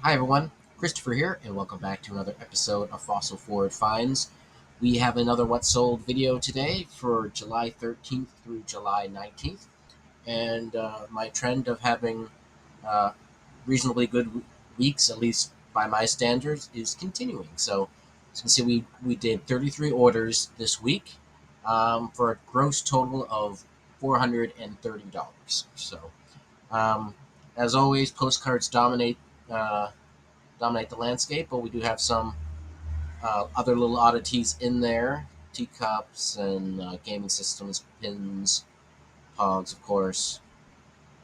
Hi everyone, Christopher here, and welcome back to another episode of Fossil Forward Finds. We have another What Sold video today for July 13th through July 19th, and my trend of having uh, reasonably good weeks, at least by my standards, is continuing. So, as you can see, we did 33 orders this week for a gross total of $430. So, um, as always, postcards Uh, dominate the landscape, but we do have some other little oddities in there: teacups and gaming systems, pins, pogs, of course.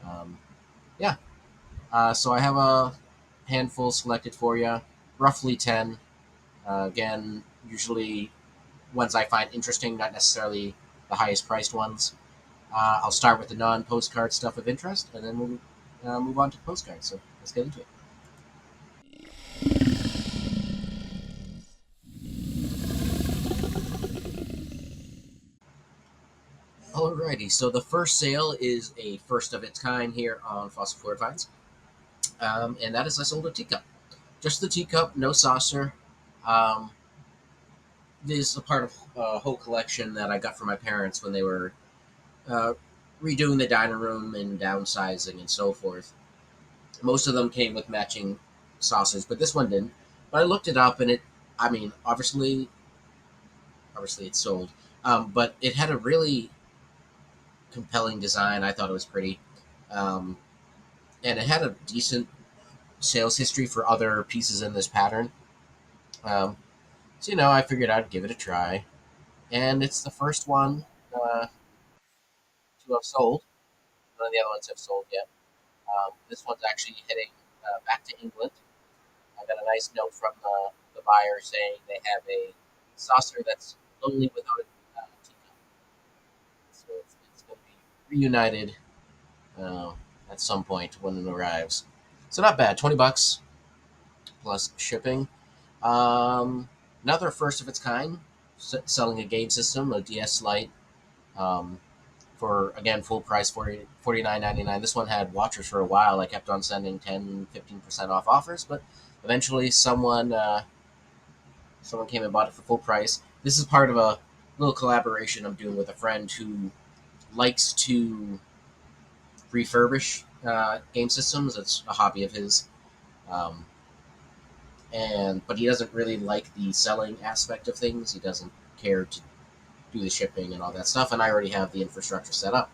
Um, yeah, so I have a handful selected for you, roughly 10. Again, usually ones I find interesting, not necessarily the highest priced ones. I'll start with the non postcard stuff of interest, and then we'll move on to postcards. So let's get into it. Alrighty, so the first sale is a first of its kind here on Fossil Forward Finds, and that is I sold a teacup. Just the teacup, no saucer. Um, this is a part of a whole collection that I got from my parents when they were uh, redoing the dining room and downsizing and so forth. Most of them came with matching saucers, but this one didn't. But I looked it up, and I mean, obviously it's sold, but it had a really compelling design. I thought it was pretty. Um, and it had a decent sales history for other pieces in this pattern. Um, so I figured I'd give it a try, and it's the first one to have sold. None of the other ones have sold yet. This one's actually heading back to England. I got a nice note from the buyer saying they have a saucer that's lonely without a teacup. So it's going to be reunited uh, at some point when it arrives. So not bad, $20 plus shipping. Another first of its kind, selling a game system, a DS Lite, um, for again full price, 49.99. This one had watchers for a while. I kept on sending 10-15% off offers, but eventually someone came and bought it for full price. This is part of a little collaboration I'm doing with a friend who likes to refurbish game systems. It's a hobby of his. Um, but he doesn't really like the selling aspect of things. He doesn't care to do the shipping and all that stuff, and I already have the infrastructure set up.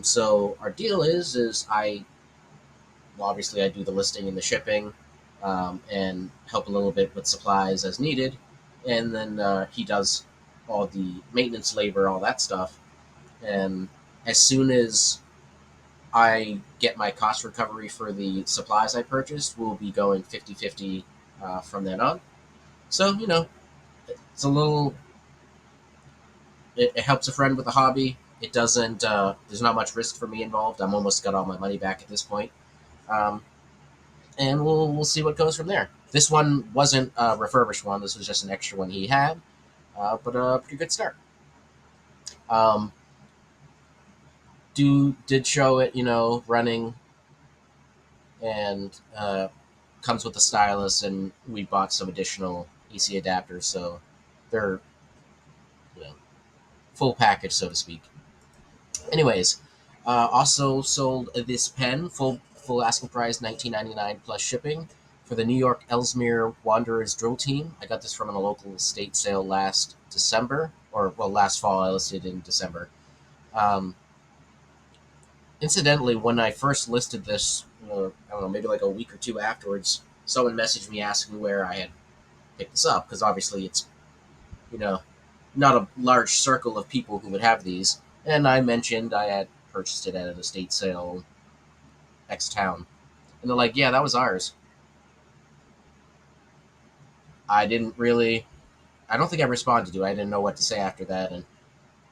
So our deal is obviously I do the listing and the shipping, and help a little bit with supplies as needed, and then he does all the maintenance labor, all that stuff. And as soon as I get my cost recovery for the supplies I purchased, we'll be going 50-50 from then on. So it's a little. It helps a friend with a hobby. It doesn't. There's not much risk for me involved. I'm almost got all my money back at this point, um, and we'll see what goes from there. This one wasn't a refurbished one. This was just an extra one he had, but a pretty good start. Um, did show it, running, and comes with a stylus, and we bought some additional AC adapters, so they're you know full package, so to speak. Anyways, also sold this pen, full asking price, 19.99 plus shipping, for the New York Ellesmere Wanderers drill team. I got this from a local estate sale last December, or well, last fall. I listed in December. Um, Incidentally, when I first listed this, I don't know, maybe like a week or two afterwards, someone messaged me asking where I had picked this up, because obviously it's you know not a large circle of people who would have these. And I mentioned I had purchased it at an estate sale X town. And they're like, yeah, that was ours. I didn't really, I don't think I responded to it. I didn't know what to say after that, and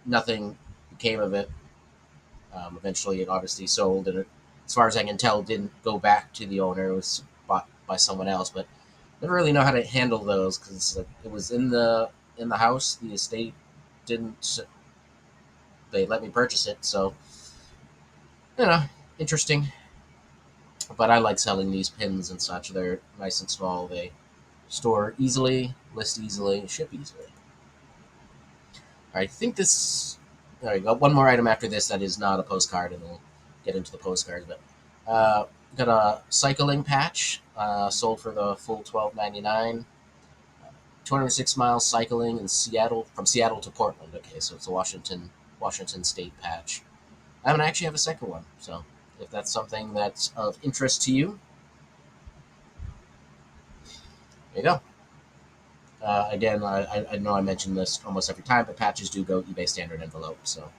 nothing came of it. Eventually, it obviously sold, and as far as I can tell, didn't go back to the owner. It was bought by someone else, but never really know how to handle those, because it was in the house. The estate didn't. They let me purchase it, so interesting. But I like selling these pins and such. They're nice and small. They store easily, list easily, ship easily. I think this. There you go. One more item after this that is not a postcard, and we'll get into the postcards. But got a cycling patch sold for the full $12.99. 206 miles cycling in Seattle from Seattle to Portland. Okay, so it's a Washington State patch. I haven't actually have a second one, so if that's something that's of interest to you, there you go. Again, I know I mentioned this almost every time, but patches do go eBay standard envelope, so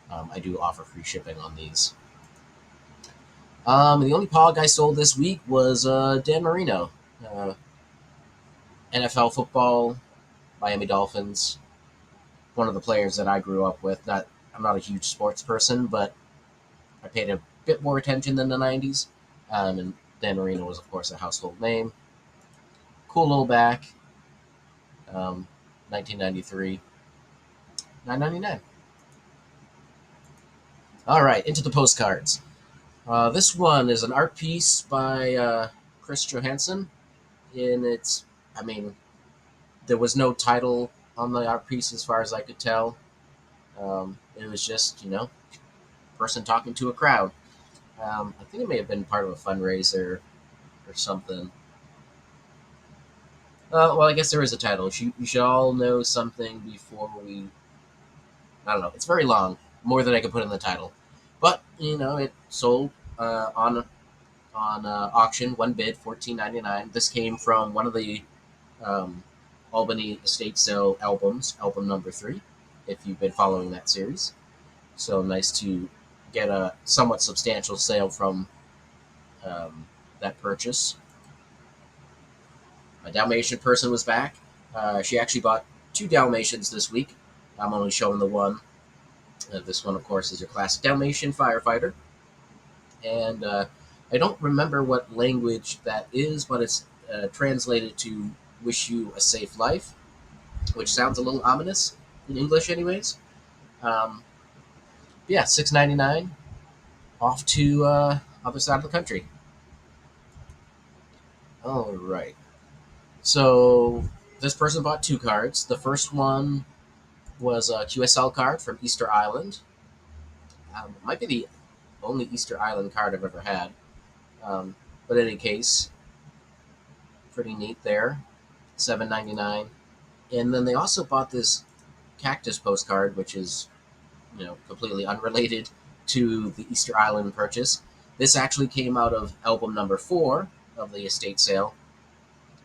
I do offer free shipping on these. The only pog I sold this week was Dan Marino, uh, NFL football, Miami Dolphins, one of the players that I grew up with. I'm not a huge sports person, but I paid a bit more attention than the '90s, and Dan Marino was, of course, a household name. Cool little back, 1993, $9.99. All right, into the postcards. This one is an art piece by Chris Johansson. In its, I mean, there was no title on the art piece as far as I could tell. It was just, person talking to a crowd. I think it may have been part of a fundraiser or something. Well, I guess there is a title. You should all know something before we. I don't know. It's very long, more than I could put in the title, but it sold on auction. One bid, $14.99. This came from one of the um, Albany estate sale albums, album number 3. If you've been following that series, so nice to get a somewhat substantial sale from that purchase. A Dalmatian person was back. She actually bought 2 Dalmatians this week. I'm only showing the one. This one, of course, is your classic Dalmatian firefighter. And I don't remember what language that is, but it's translated to "wish you a safe life," which sounds a little ominous in English, anyways. Um, yeah, $6.99 off to other side of the country. All right. So this person bought 2 cards. The first one was a QSL card from Easter Island. It might be the only Easter Island card I've ever had. But in any case, pretty neat there. $7.99. And then they also bought this cactus postcard, which is completely unrelated to the Easter Island purchase. This actually came out of album number 4 of the estate sale,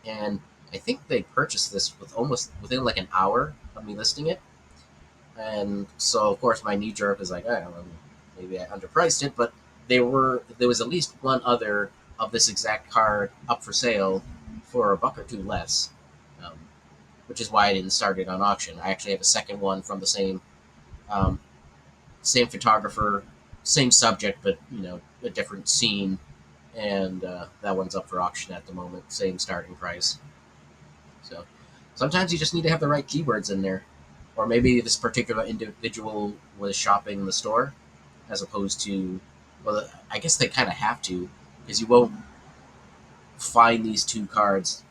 and I think they purchased this almost within like an hour of me listing it. And so, of course, my knee jerk is like, oh, maybe I underpriced it, but there was at least one other of this exact card up for sale for a buck or two less, um, which is why I didn't start it on auction. I actually have a second one from the um, same photographer, same subject, but a different scene, and that one's up for auction at the moment. Same starting price. So sometimes you just need to have the right keywords in there, or maybe this particular individual was shopping the store as opposed to. Well, I guess they kind of have to, because you won't find these 2 cards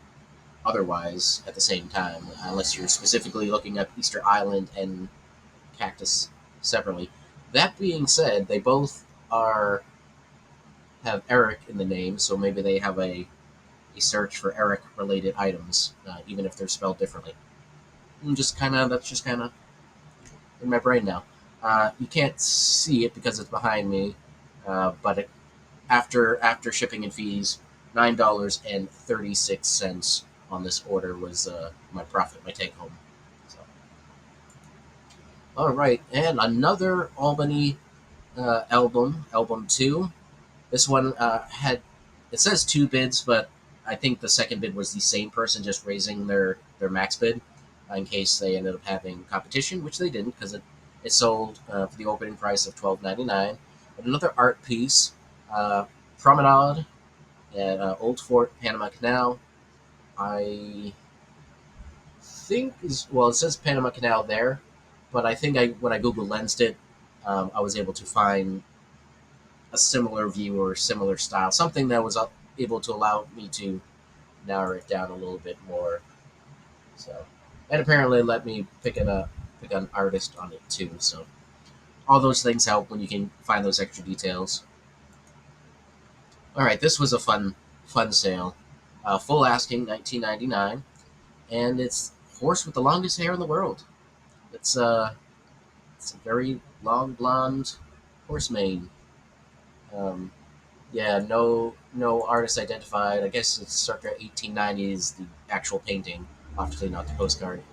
otherwise at the same time, unless you're specifically looking at Easter Island and Cactus separately. That being said, they both are have Eric in the name, so maybe they have a search for Eric related items, even if they're spelled differently. And that's just kind of in my brain now. You can't see it because it's behind me, but after shipping and fees, $9.36 on this order was my profit, my take home. So, all right, and another Albany album 2. This one it says 2 bids, but I think the second bid was the same person just raising their max bid in case they ended up having competition, which they didn't because it sold for the opening price of $12.99. But another art piece, Promenade at Old Fort Panama Canal. I think it says Panama Canal there, but I think when I Google Lensed it, I was able to find a similar view or similar style, something that was able to allow me to narrow it down a little bit more. So, and apparently let me pick an artist on it too. So all those things help when you can find those extra details. All right, this was a fun sale. Full asking, 19.99, and it's horse with the longest hair in the world. It's it's a very long blonde horse mane. Um, yeah, no artist identified. I guess it's circa 1890s. The actual painting, obviously not the postcard.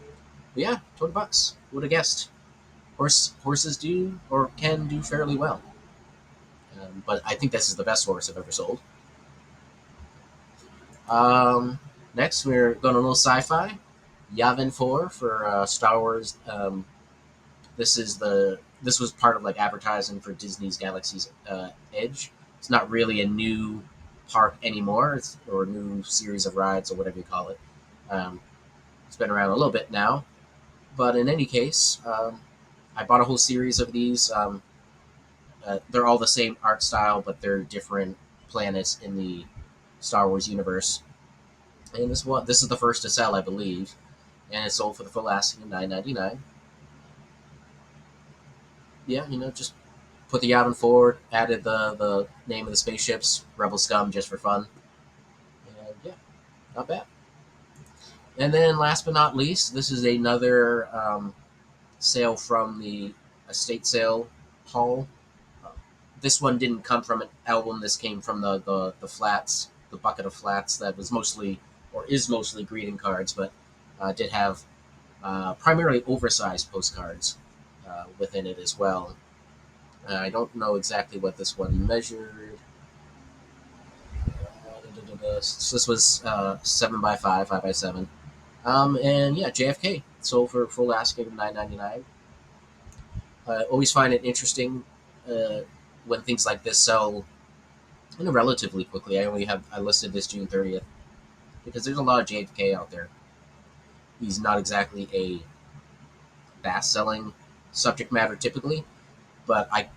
But yeah, $20. Who would have guessed? Horses do or can do fairly well. But I think this is the best horse I've ever sold. Um, Next, we're going a little sci-fi. Yavin 4 for Star Wars. This was part of like advertising for Disney's Galaxy's Edge. It's not really a new park anymore, or a new series of rides or whatever you call it. Um, it's been around a little bit now, but in any case, I bought a whole series of these. They're all the same art style, but they're different planets in the Star Wars universe. And this is the first to sell, I believe, and it sold for the full asking of $9.99. Yeah, just put the Yavin forward, added the name of the spaceships, Rebel Scum, just for fun, and yeah, not bad. And then last but not least, this is another sale from the estate sale haul. Uh, this one didn't come from an album. This came from the flats, the bucket of flats that was mostly or is mostly greeting cards, but did have primarily oversized postcards within it as well. I don't know exactly what this one measured. So this was 7 by 5, 5 by 7. And yeah, JFK sold for full asking of $9.99. I always find it interesting uh, when things like this sell relatively quickly. I listed this June 30th because there's a lot of JFK out there. He's not exactly a fast selling subject matter typically, but I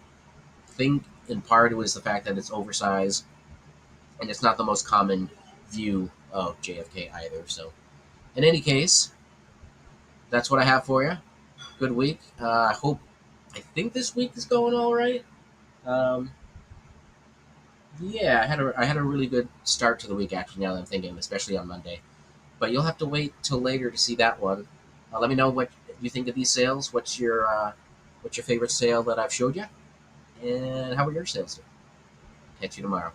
think in part it was the fact that it's oversized and it's not the most common view of JFK either. So, in any case, that's what I have for you. Good week. I think this week is going all right. Um, yeah, I had a really good start to the week actually. Now that I'm thinking, especially on Monday. But you'll have to wait till later to see that one. Let me know what you think of these sales. What's your favorite sale that I've showed you, and how are your sales? Catch you tomorrow.